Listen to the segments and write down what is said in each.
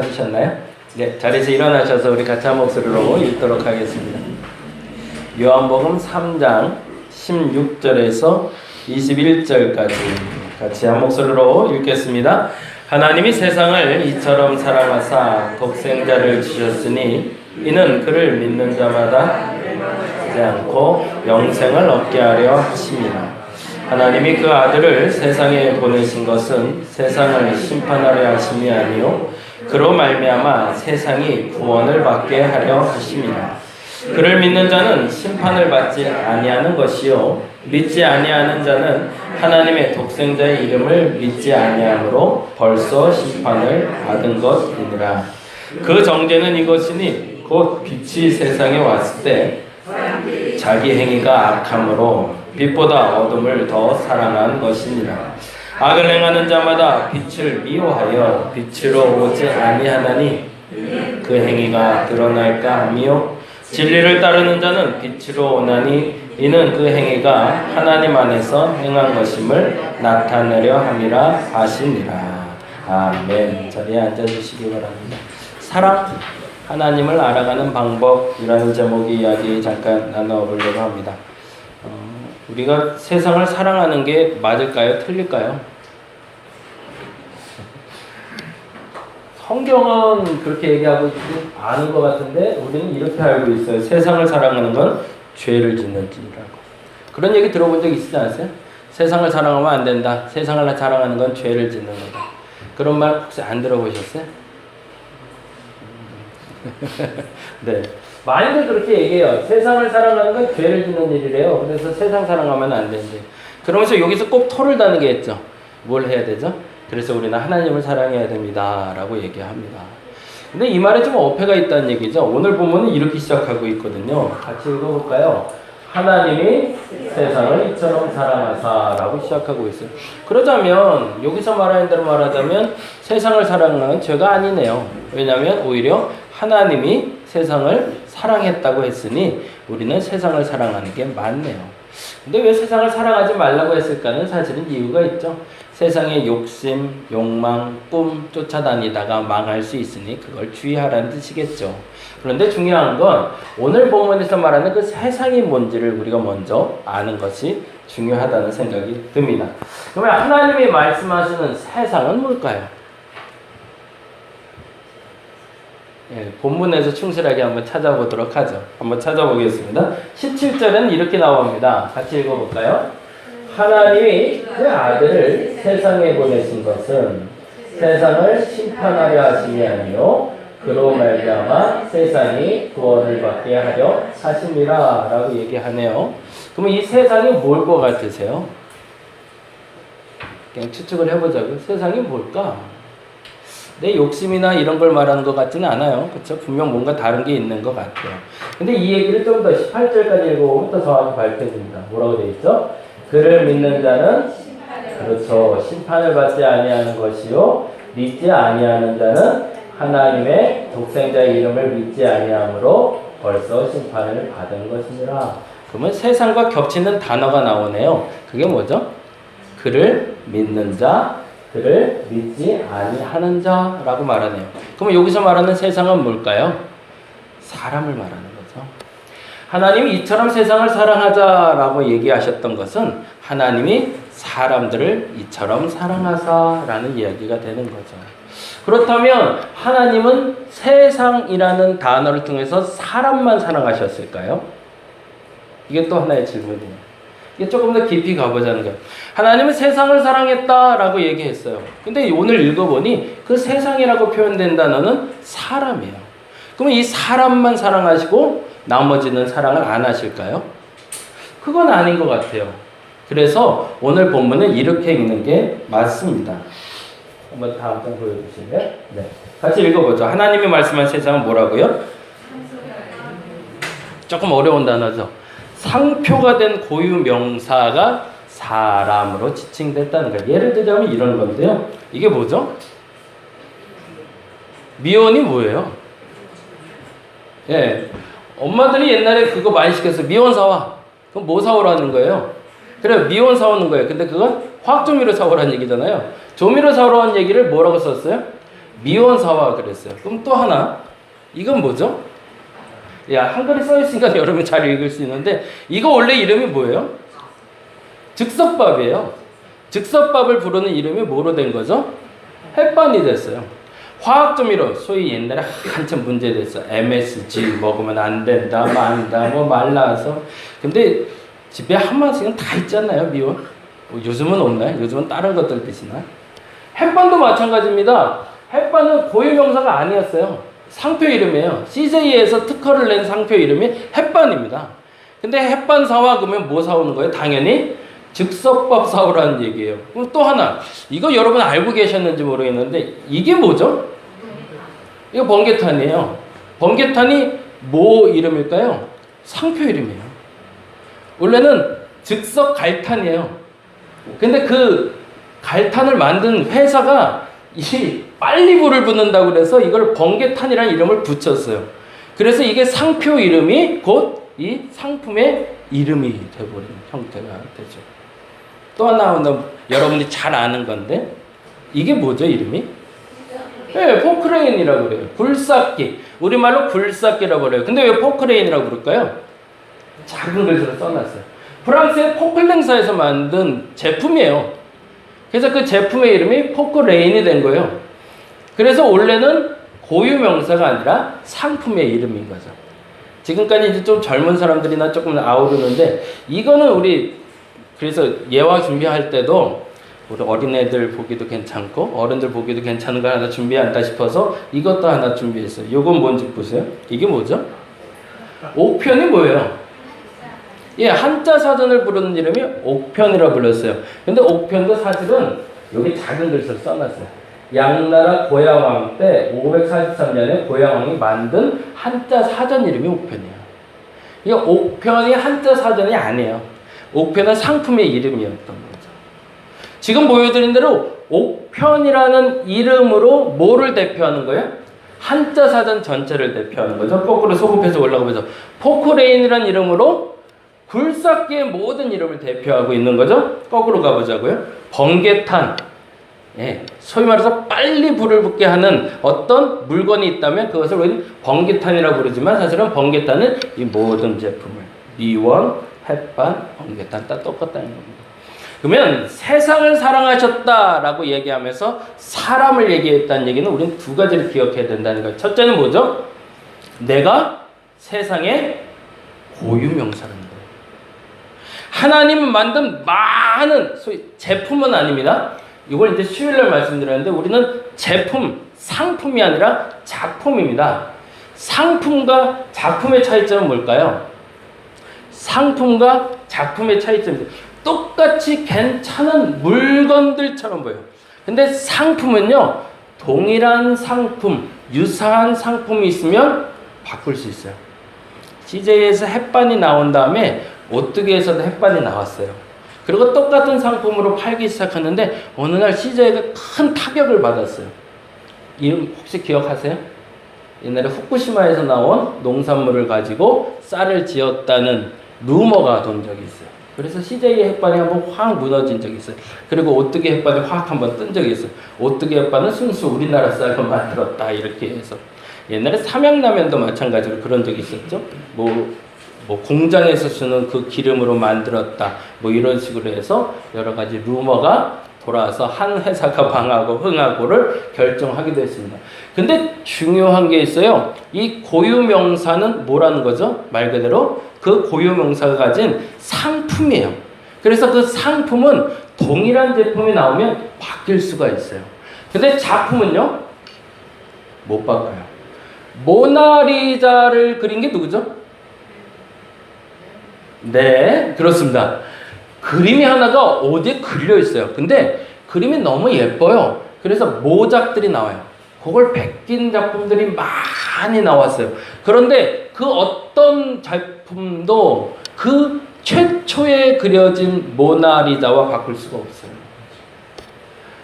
찾으셨나요? 네, 자리에서 일어나셔서 우리 같이 한 목소리로 읽도록 하겠습니다. 요한복음 3장 16절에서 21절까지 같이 한 목소리로 읽겠습니다. 하나님이 세상을 이처럼 사랑하사 독생자를 주셨으니 이는 그를 믿는 자마다 죽지 않고 영생을 얻게 하려 하심이라. 하나님이 그 아들을 세상에 보내신 것은 세상을 심판하려 하심이 아니요 그로 말미암아 세상이 구원을 받게 하려 하심이라. 그를 믿는 자는 심판을 받지 아니하는 것이요 믿지 아니하는 자는 하나님의 독생자의 이름을 믿지 아니하므로 벌써 심판을 받은 것이니라. 그 정죄는 이것이니 곧 빛이 세상에 왔을 때 자기 행위가 악함으로 빛보다 어둠을 더 사랑한 것이니라. 악을 행하는 자마다 빛을 미워하여 빛으로 오지 아니하나니 그 행위가 드러날까 하며 진리를 따르는 자는 빛으로 오나니 이는 그 행위가 하나님 안에서 행한 것임을 나타내려 함이라 하시니라. 아멘. 자리에 앉아주시기 바랍니다. 사랑, 하나님을 알아가는 방법이라는 제목의 이야기 잠깐 나눠보려고 합니다. 우리가 세상을 사랑하는 게 맞을까요? 틀릴까요? 성경은 그렇게 얘기하고 있지 않은 것 같은데 우리는 이렇게 알고 있어요. 세상을 사랑하는 건 죄를 짓는지라고. 그런 얘기 들어본 적 있으지 않으세요? 세상을 사랑하면 안 된다. 세상을 사랑하는 건 죄를 짓는 거다. 그런 말 혹시 안 들어보셨어요? 네. 많이들 그렇게 얘기해요. 세상을 사랑하는 건 죄를 짓는 일이래요. 그래서 세상 사랑하면 안 된대. 그러면서 여기서 꼭 토를 다는 게 있죠. 뭘 해야 되죠? 그래서 우리는 하나님을 사랑해야 됩니다. 라고 얘기합니다. 근데 이 말에 좀 어폐가 있다는 얘기죠. 오늘 본문은 이렇게 시작하고 있거든요. 같이 읽어볼까요? 하나님이 세상을 이처럼 사랑하사 라고 시작하고 있어요. 그러자면 여기서 말하는 대로 말하자면 세상을 사랑하는 죄가 아니네요. 왜냐하면 오히려 하나님이 세상을 사랑했다고 했으니 우리는 세상을 사랑하는 게 맞네요. 근데 왜 세상을 사랑하지 말라고 했을까는 사실은 이유가 있죠. 세상의 욕심, 욕망, 꿈 쫓아다니다가 망할 수 있으니 그걸 주의하라는 뜻이겠죠. 그런데 중요한 건 오늘 본문에서 말하는 그 세상이 뭔지를 우리가 먼저 아는 것이 중요하다는 생각이 듭니다. 그러면 하나님이 말씀하시는 세상은 뭘까요? 예, 본문에서 충실하게 한번 찾아보도록 하죠. 한번 찾아보겠습니다. 17절은 이렇게 나옵니다. 같이 읽어볼까요? 하나님이 그 아들을 세상에 보내신 것은 세상을 심판하려 하심이 아니요 그로 말미암아 세상이 구원을 받게 하려 하심이라 라고 얘기하네요. 그러면 이 세상이 뭘 것 같으세요? 그냥 추측을 해보자고요. 세상이 뭘까? 내 욕심이나 이런 걸 말하는 것 같지는 않아요. 그렇죠? 분명 뭔가 다른 게 있는 것 같아요. 근데 이 얘기를 좀 더 18절까지 읽어보면 더 정확히 밝혀집니다. 뭐라고 되어 있죠? 그를 믿는 자는 그렇죠. 심판을 받지 아니하는 것이요 믿지 아니하는 자는 하나님의 독생자의 이름을 믿지 아니하므로 벌써 심판을 받은 것이니라. 그러면 세상과 겹치는 단어가 나오네요. 그게 뭐죠? 그를 믿는 자, 그를 믿지 아니하는 자라고 말하네요. 그러면 여기서 말하는 세상은 뭘까요? 사람을 말하는 거죠. 하나님이 이처럼 세상을 사랑하자라고 얘기하셨던 것은 하나님이 사람들을 이처럼 사랑하사라는 이야기가 되는 거죠. 그렇다면 하나님은 세상이라는 단어를 통해서 사람만 사랑하셨을까요? 이게 또 하나의 질문이에요. 이게 조금 더 깊이 가보자는 거예요. 하나님은 세상을 사랑했다라고 얘기했어요. 근데 오늘 읽어보니 그 세상이라고 표현된 단어는 사람이에요. 그러면 이 사람만 사랑하시고 나머지는 사랑을 안 하실까요? 그건 아닌 것 같아요. 그래서 오늘 본문은 이렇게 읽는 게 맞습니다. 한번 다음 장 보여주실래요? 네. 같이 읽어보죠. 하나님이 말씀한 세상은 뭐라고요? 조금 어려운 단어죠. 상표가 된 고유 명사가 사람으로 지칭됐다는 거예요. 예를 들자면 이런 건데요. 이게 뭐죠? 미원이 뭐예요? 예. 엄마들이 옛날에 그거 많이 시켰어요. 미원 사와. 그럼 뭐 사오라는 거예요? 그래, 미원 사오는 거예요. 근데 그건 화학조미료 사오라는 얘기잖아요. 조미료 사오라는 얘기를 뭐라고 썼어요? 미원사화 그랬어요. 그럼 또 하나, 이건 뭐죠? 야, 한글이 써 있으니까 여러분 잘 읽을 수 있는데, 이거 원래 이름이 뭐예요? 즉석밥이에요. 즉석밥을 부르는 이름이 뭐로 된 거죠? 햇반이 됐어요. 화학조미료, 소위 옛날에 한참 문제됐어. MSG 먹으면 안 된다, 만다, 뭐 말라서. 근데 집에 한 번씩은 다 있잖아요, 미원. 요즘은 없나요? 요즘은 다른 것들 드시나? 햇반도 마찬가지입니다. 햇반은 고유명사가 아니었어요. 상표 이름이에요. CJ에서 특허를 낸 상표 이름이 햇반입니다. 근데 햇반 사와 그러면 뭐 사오는 거예요? 당연히 즉석밥 사오라는 얘기예요. 그럼 또 하나, 이거 여러분 알고 계셨는지 모르겠는데 이게 뭐죠? 이거 번개탄이에요. 번개탄이 뭐 이름일까요? 상표 이름이에요. 원래는 즉석 갈탄이에요. 근데 그 갈탄을 만든 회사가 이 빨리 불을 붙는다고 그래서 이걸 번개탄이라는 이름을 붙였어요. 그래서 이게 상표 이름이 곧 이 상품의 이름이 되어버리는 형태가 되죠. 또 하나 여러분이 잘 아는 건데 이게 뭐죠, 이름이? 네, 포크레인이라고 그래요. 굴삭기. 우리말로 굴삭기라고 그래요. 근데 왜 포크레인이라고 부를까요? 작은 글씨로 써놨어요. 프랑스의 포클랭사에서 만든 제품이에요. 그래서 그 제품의 이름이 포크레인이 된 거예요. 그래서 원래는 고유명사가 아니라 상품의 이름인 거죠. 지금까지 이제 좀 젊은 사람들이나 조금 아우르는데 이거는 우리 그래서 예화 준비할 때도 우리 어린애들 보기도 괜찮고 어른들 보기도 괜찮은 거 하나 준비한다 싶어서 이것도 하나 준비했어요. 이건 뭔지 보세요. 이게 뭐죠? 옥편이 뭐예요? 예, 한자 사전을 부르는 이름이 옥편이라 불렀어요. 근데 옥편도 사실은 여기 작은 글씨로 써놨어요. 양나라 고야왕 때 543년에 고야왕이 만든 한자 사전 이름이 옥편이에요. 이 옥편이 한자 사전이 아니에요. 옥편은 상품의 이름이었던 거죠. 지금 보여드린 대로 옥편이라는 이름으로 뭐를 대표하는 거예요? 한자 사전 전체를 대표하는 거죠. 거꾸로 소급해서 올라가면서 포크레인이라는 이름으로 굴삭기의 모든 이름을 대표하고 있는 거죠. 거꾸로 가보자고요. 번개탄. 예, 소위 말해서 빨리 불을 붙게 하는 어떤 물건이 있다면 그것을 우리는 번개탄이라고 부르지만 사실은 번개탄은 이 모든 제품을 미원, 햇반, 번개탄 다 똑같다는 겁니다. 그러면 세상을 사랑하셨다라고 얘기하면서 사람을 얘기했다는 얘기는 우리는 두 가지를 기억해야 된다는 거예요. 첫째는 뭐죠? 내가 세상의 고유명사라는 거예요. 하나님은 만든 많은 소위 제품은 아닙니다. 이걸 이제 수요일날 말씀드렸는데 우리는 제품, 상품이 아니라 작품입니다. 상품과 작품의 차이점은 뭘까요? 상품과 작품의 차이점입니다. 똑같이 괜찮은 물건들처럼 보여요. 근데 상품은요, 동일한 상품, 유사한 상품이 있으면 바꿀 수 있어요. CJ에서 햇반이 나온 다음에 오뚜기에서도 햇반이 나왔어요. 그리고 똑같은 상품으로 팔기 시작하는데 어느 날 CJ가 큰 타격을 받았어요. 이름 혹시 기억하세요? 옛날에 후쿠시마에서 나온 농산물을 가지고 쌀을 지었다는 루머가 돈 적이 있어요. 그래서 CJ 햇반이 한번 확 무너진 적이 있어요. 그리고 오뚜기 햇반이 확 한번 뜬 적이 있어요. 오뚜기 햇반은 순수 우리나라 쌀로 만들었다 이렇게 해서. 옛날에 삼양라면도 마찬가지로 그런 적이 있었죠. 뭐 공장에서 쓰는 그 기름으로 만들었다 뭐 이런 식으로 해서 여러 가지 루머가 돌아와서 한 회사가 망하고 흥하고를 결정하기도 했습니다. 근데 중요한 게 있어요. 이 고유명사는 뭐라는 거죠? 말 그대로 그 고유명사가 가진 상품이에요. 그래서 그 상품은 동일한 제품이 나오면 바뀔 수가 있어요. 근데 작품은요? 못 바꿔요. 모나리자를 그린 게 누구죠? 네, 그렇습니다. 그림이 하나가 어디에 그려 있어요. 근데 그림이 너무 예뻐요. 그래서 모작들이 나와요. 그걸 베낀 작품들이 많이 나왔어요. 그런데 그 어떤 작품도 그 최초에 그려진 모나리자와 바꿀 수가 없어요.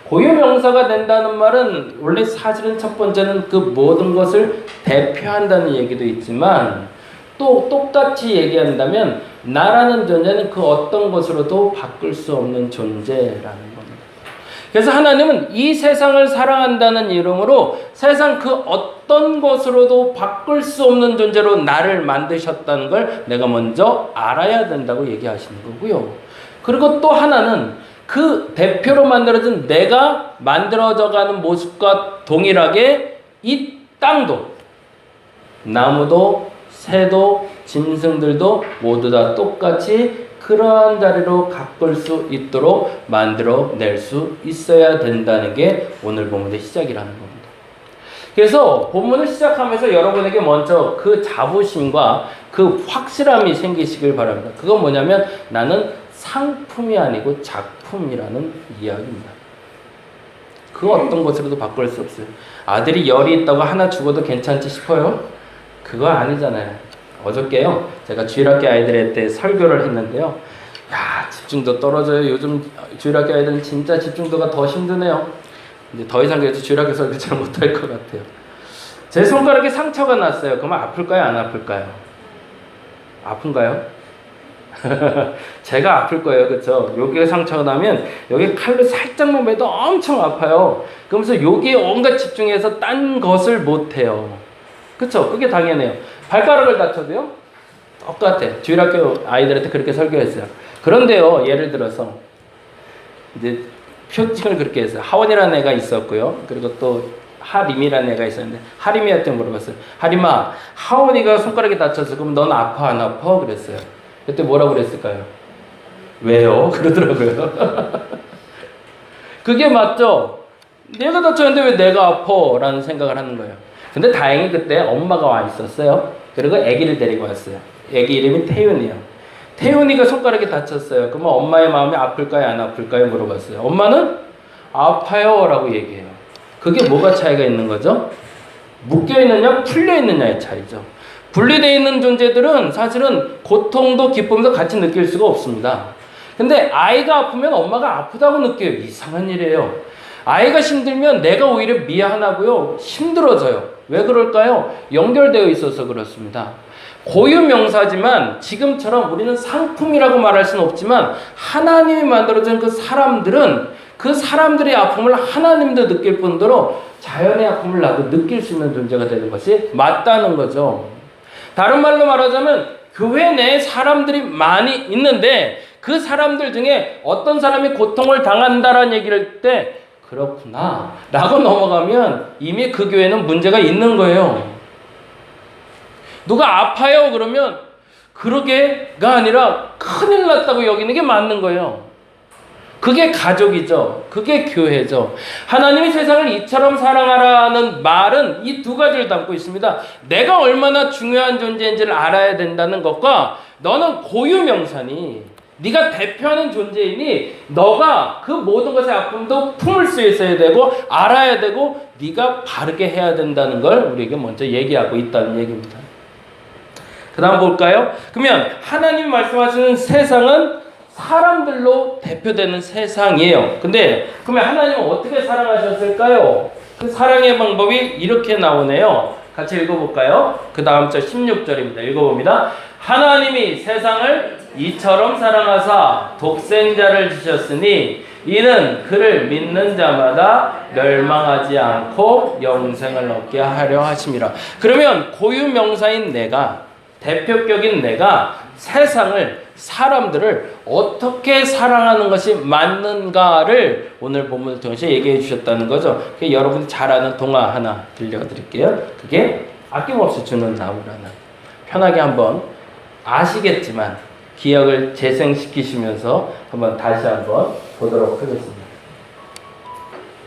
고유명사가 된다는 말은 원래 사실은 첫 번째는 그 모든 것을 대표한다는 얘기도 있지만 또 똑같이 얘기한다면 나라는 존재는 그 어떤 것으로도 바꿀 수 없는 존재라는 겁니다. 그래서 하나님은 이 세상을 사랑한다는 이름으로 세상 그 어떤 것으로도 바꿀 수 없는 존재로 나를 만드셨다는 걸 내가 먼저 알아야 된다고 얘기하시는 거고요. 그리고 또 하나는 그 대표로 만들어진 내가 만들어져가는 모습과 동일하게 이 땅도, 나무도, 새도, 짐승들도 모두 다 똑같이 그러한 자리로 가꿀 수 있도록 만들어낼 수 있어야 된다는 게 오늘 본문의 시작이라는 겁니다. 그래서 본문을 시작하면서 여러분에게 먼저 그 자부심과 그 확실함이 생기시길 바랍니다. 그건 뭐냐면 나는 상품이 아니고 작품이라는 이야기입니다. 그 어떤 것으로도 바꿀 수 없어요. 아들이 열이 있다고 하나 죽어도 괜찮지 싶어요? 그거 아니잖아요. 어저께요, 제가 주일학교 아이들한테 설교를 했는데요. 야, 집중도 떨어져요. 요즘 주일학교 아이들은 진짜 집중도가 더 힘드네요. 이제 더 이상 그래도 주일학교 설교 잘 못할 것 같아요. 제 손가락에 상처가 났어요. 그러면 아플까요? 안 아플까요? 아픈가요? 제가 아플 거예요. 그렇죠? 여기에 상처가 나면 여기 칼로 살짝만 매도 엄청 아파요. 그러면서 여기에 온갖 집중해서 딴 것을 못해요. 그렇죠? 그게 당연해요. 발가락을 다쳐도요? 똑같아. 주일학교 아이들한테 그렇게 설교했어요. 그런데요, 예를 들어서 이제 표징을 그렇게 했어요. 하원이라는 애가 있었고요. 그리고 또 하림이라는 애가 있었는데 하림이한테 물어봤어요. 하림아, 하원이가 손가락이 다쳤어. 그럼 넌 아파 안 아파? 그랬어요. 그때 뭐라고 그랬을까요? 왜요? 그러더라고요. 그게 맞죠? 내가 다쳤는데 왜 내가 아파? 라는 생각을 하는 거예요. 근데 다행히 그때 엄마가 와 있었어요. 그리고 아기를 데리고 왔어요. 아기 이름이 태윤이에요. 태윤이가 손가락이 다쳤어요. 그러면 엄마의 마음이 아플까요? 안 아플까요? 물어봤어요. 엄마는 아파요 라고 얘기해요. 그게 뭐가 차이가 있는 거죠? 묶여있느냐 풀려있느냐의 차이죠. 분리되어 있는 존재들은 사실은 고통도 기쁨도 같이 느낄 수가 없습니다. 근데 아이가 아프면 엄마가 아프다고 느껴요. 이상한 일이에요. 아이가 힘들면 내가 오히려 미안하고요. 힘들어져요. 왜 그럴까요? 연결되어 있어서 그렇습니다. 고유명사지만 지금처럼 우리는 상품이라고 말할 수는 없지만 하나님이 만들어준 그 사람들은 그 사람들의 아픔을 하나님도 느낄 뿐더러 자연의 아픔을 나도 느낄 수 있는 존재가 되는 것이 맞다는 거죠. 다른 말로 말하자면 교회 내에 사람들이 많이 있는데 그 사람들 중에 어떤 사람이 고통을 당한다라는 얘기를 할 때 그렇구나 라고 넘어가면 이미 그 교회는 문제가 있는 거예요. 누가 아파요 그러면 그러게가 아니라 큰일 났다고 여기는 게 맞는 거예요. 그게 가족이죠. 그게 교회죠. 하나님이 세상을 이처럼 사랑하라는 말은 이 두 가지를 담고 있습니다. 내가 얼마나 중요한 존재인지를 알아야 된다는 것과 너는 고유명사니 네가 대표하는 존재이니 너가 그 모든 것의 아픔도 품을 수 있어야 되고 알아야 되고 네가 바르게 해야 된다는 걸 우리에게 먼저 얘기하고 있다는 얘기입니다. 그 다음 볼까요? 그러면 하나님 말씀하시는 세상은 사람들로 대표되는 세상이에요. 근데 그러면 하나님은 어떻게 사랑하셨을까요? 그 사랑의 방법이 이렇게 나오네요. 같이 읽어볼까요? 그 다음 절 16절입니다. 읽어봅니다. 하나님이 세상을 이처럼 사랑하사 독생자를 주셨으니 이는 그를 믿는 자마다 멸망하지 않고 영생을 얻게 하려 하심이라. 그러면 고유명사인 내가, 대표격인 내가 세상을, 사람들을 어떻게 사랑하는 것이 맞는가를 오늘 본문을 통해서 얘기해 주셨다는 거죠. 여러분이 잘 아는 동화 하나 들려드릴게요. 그게 아낌없이 주는 나무라는. 편하게 한번 아시겠지만 기억을 재생시키시면서 한번 다시 한번 보도록 하겠습니다.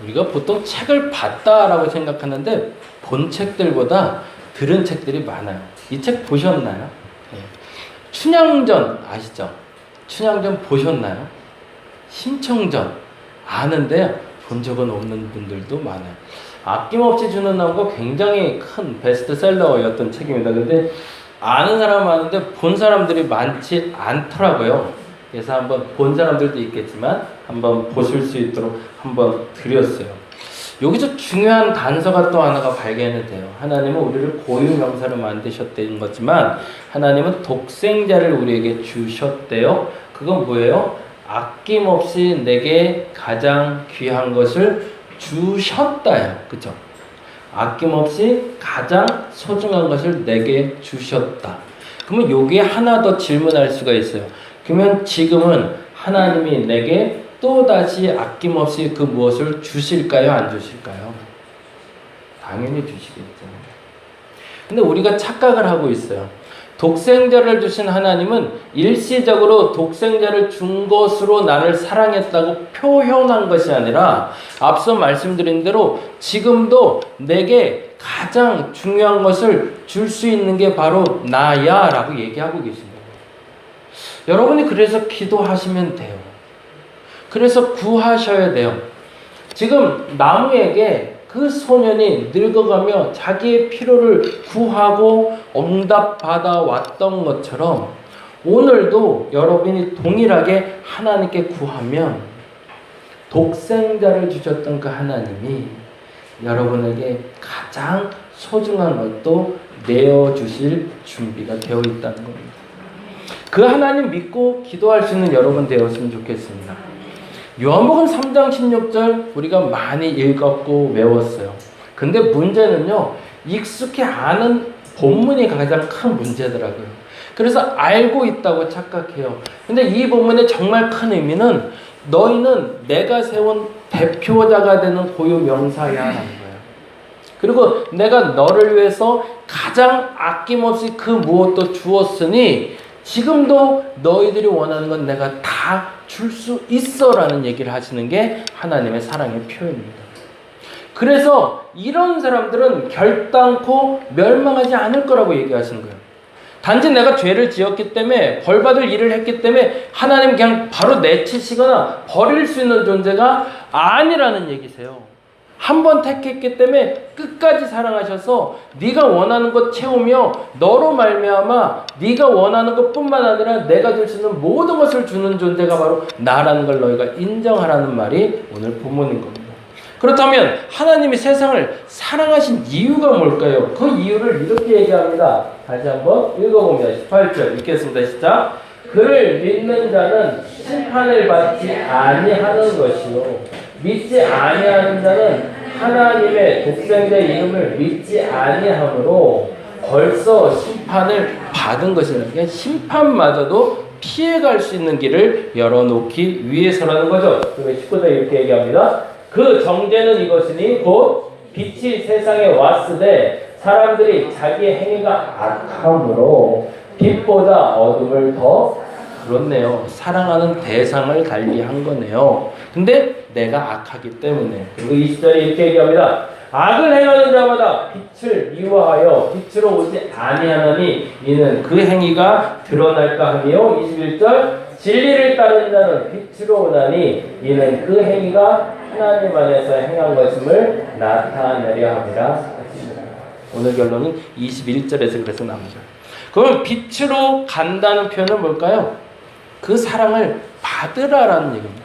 우리가 보통 책을 봤다라고 생각하는데 본 책들보다 들은 책들이 많아요. 이 책 보셨나요? 네. 춘향전 아시죠? 춘향전 보셨나요? 심청전 아는데 본 적은 없는 분들도 많아요. 아낌없이 주는 나무가 굉장히 큰 베스트셀러였던 책입니다. 근데 아는 사람은 많은데 본 사람들이 많지 않더라고요. 그래서 한번 본 사람들도 있겠지만 한번 보실 수 있도록 한번 드렸어요. 여기서 중요한 단서가 또 하나가 발견이 돼요. 하나님은 우리를 고유명사로 만드셨다는 거지만 하나님은 독생자를 우리에게 주셨대요. 그건 뭐예요? 아낌없이 내게 가장 귀한 것을 주셨다요. 그쵸? 아낌없이 가장 소중한 것을 내게 주셨다. 그러면 여기에 하나 더 질문할 수가 있어요. 그러면 지금은 하나님이 내게 또다시 아낌없이 그 무엇을 주실까요? 안 주실까요? 당연히 주시겠죠. 근데 우리가 착각을 하고 있어요. 독생자를 주신 하나님은 일시적으로 독생자를 준 것으로 나를 사랑했다고 표현한 것이 아니라 앞서 말씀드린 대로 지금도 내게 가장 중요한 것을 줄 수 있는 게 바로 나야 라고 얘기하고 계십니다. 여러분이 그래서 기도하시면 돼요. 그래서 구하셔야 돼요. 지금 나무에게 그 소년이 늙어가며 자기의 필요를 구하고 응답받아 왔던 것처럼 오늘도 여러분이 동일하게 하나님께 구하면 독생자를 주셨던 그 하나님이 여러분에게 가장 소중한 것도 내어주실 준비가 되어 있다는 겁니다. 그 하나님 믿고 기도할 수 있는 여러분 되었으면 좋겠습니다. 요한복음 3장 16절 우리가 많이 읽었고 외웠어요. 근데 문제는요, 익숙히 아는 본문이 가장 큰 문제더라고요. 그래서 알고 있다고 착각해요. 근데 이 본문의 정말 큰 의미는 너희는 내가 세운 대표자가 되는 고유 명사야 라는 거예요. 그리고 내가 너를 위해서 가장 아낌없이 그 무엇도 주었으니 지금도 너희들이 원하는 건 내가 다 줄 수 있어 라는 얘기를 하시는 게 하나님의 사랑의 표현입니다. 그래서 이런 사람들은 결단코 멸망하지 않을 거라고 얘기하시는 거예요. 단지 내가 죄를 지었기 때문에 벌받을 일을 했기 때문에 하나님 그냥 바로 내치시거나 버릴 수 있는 존재가 아니라는 얘기세요. 한 번 택했기 때문에 끝까지 사랑하셔서 네가 원하는 것 채우며 너로 말미암아 네가 원하는 것뿐만 아니라 내가 줄 수 있는 모든 것을 주는 존재가 바로 나라는 걸 너희가 인정하라는 말이 오늘 본문인 겁니다. 그렇다면 하나님이 세상을 사랑하신 이유가 뭘까요? 그 이유를 이렇게 얘기합니다. 다시 한번 읽어봅니다. 18절 읽겠습니다. 시작. 그를 믿는 자는 심판을 받지 아니하는 것이요 믿지 아니하는 자는 하나님의 독생자의 이름을 믿지 아니하므로 벌써 심판을 받은 것이라는 게 심판마저도 피해갈 수 있는 길을 열어놓기 위해서라는 거죠. 그리고 19절 이렇게 얘기합니다. 그 정죄는 이것이니 곧 빛이 세상에 왔으되 사람들이 자기의 행위가 악함으로 빛보다 어둠을 더 그렇네요. 사랑하는 대상을 달리한 거네요. 근데 내가 악하기 때문에. 그리고 20절에 이렇게 얘기합니다. 악을 행하는 자마다 빛을 미워하여 빛으로 오지 아니하나니 이는 그 행위가 드러날까 하며 21절 진리를 따르는 자는 빛으로 오나니 이는 그 행위가 하나님 안에서 행한 것임을 나타내려 함이라. 오늘 결론은 21절에서 그래서 나옵니다. 그럼 빛으로 간다는 표현은 뭘까요? 그 사랑을 받으라라는 얘기입니다.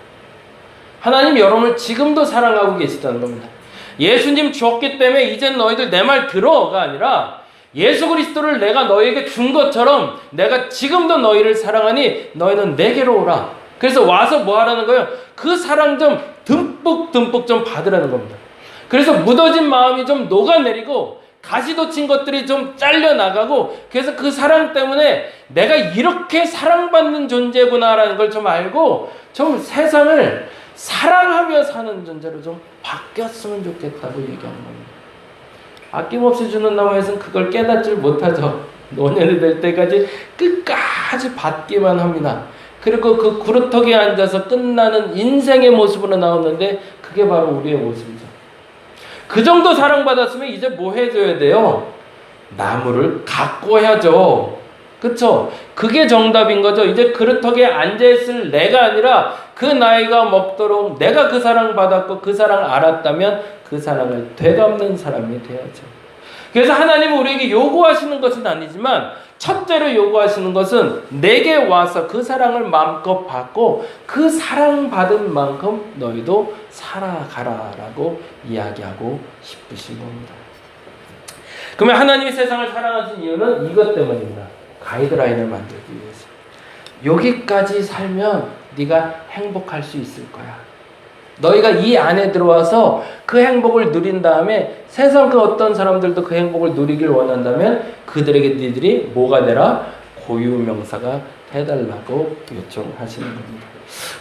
하나님 여러분을 지금도 사랑하고 계시다는 겁니다. 예수님 주었기 때문에 이젠 너희들 내 말 들어가 아니라 예수 그리스도를 내가 너희에게 준 것처럼 내가 지금도 너희를 사랑하니 너희는 내게로 오라. 그래서 와서 뭐 하라는 거예요? 그 사랑 좀 듬뿍 좀 받으라는 겁니다. 그래서 묻어진 마음이 좀 녹아내리고 가시도 친 것들이 좀 잘려나가고 그래서 그 사랑 때문에 내가 이렇게 사랑받는 존재구나라는 걸 좀 알고 좀 세상을 사랑하며 사는 존재로 좀 바뀌었으면 좋겠다고 얘기하는 겁니다. 아낌없이 주는 나무에서는 그걸 깨닫질 못하죠. 노년이 될 때까지 끝까지 받기만 합니다. 그리고 그 구루턱에 앉아서 끝나는 인생의 모습으로 나오는데 그게 바로 우리의 모습이죠. 그 정도 사랑받았으면 이제 뭐 해줘야 돼요? 나무를 가꿔야죠. 그쵸? 그게 정답인 거죠. 이제 그루턱에 앉아있을 내가 아니라 그 나이가 먹도록 내가 그 사랑 받았고 그 사랑을 알았다면 그 사랑을 되갚는 사람이 돼야죠. 그래서 하나님은 우리에게 요구하시는 것은 아니지만 첫째로 요구하시는 것은 내게 와서 그 사랑을 마음껏 받고 그 사랑받은 만큼 너희도 살아가라라고 이야기하고 싶으신 겁니다. 그러면 하나님이 세상을 사랑하신 이유는 이것 때문입니다. 가이드라인을 만들기 위해서. 여기까지 살면 네가 행복할 수 있을 거야. 너희가 이 안에 들어와서 그 행복을 누린 다음에 세상 그 어떤 사람들도 그 행복을 누리길 원한다면 그들에게 니들이 뭐가 되라? 고유명사가 해달라고 요청하시는 겁니다.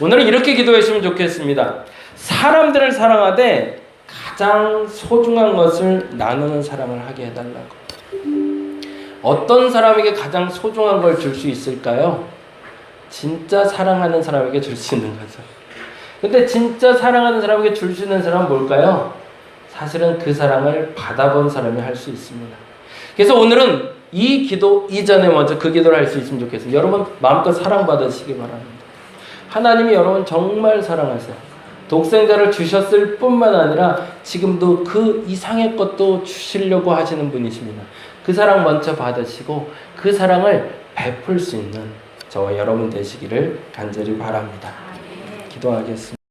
오늘은 이렇게 기도했으면 좋겠습니다. 사람들을 사랑하되 가장 소중한 것을 나누는 사랑을 하게 해달라고. 어떤 사람에게 가장 소중한 걸 줄 수 있을까요? 진짜 사랑하는 사람에게 줄 수 있는 거죠. 근데 진짜 사랑하는 사람에게 줄 수 있는 사람은 뭘까요? 사실은 그 사랑을 받아본 사람이 할 수 있습니다. 그래서 오늘은 이 기도 이전에 먼저 그 기도를 할 수 있으면 좋겠습니다. 여러분 마음껏 사랑받으시기 바랍니다. 하나님이 여러분 정말 사랑하세요. 독생자를 주셨을 뿐만 아니라 지금도 그 이상의 것도 주시려고 하시는 분이십니다. 그 사랑 먼저 받으시고 그 사랑을 베풀 수 있는 저와 여러분 되시기를 간절히 바랍니다. 기도하겠습니다.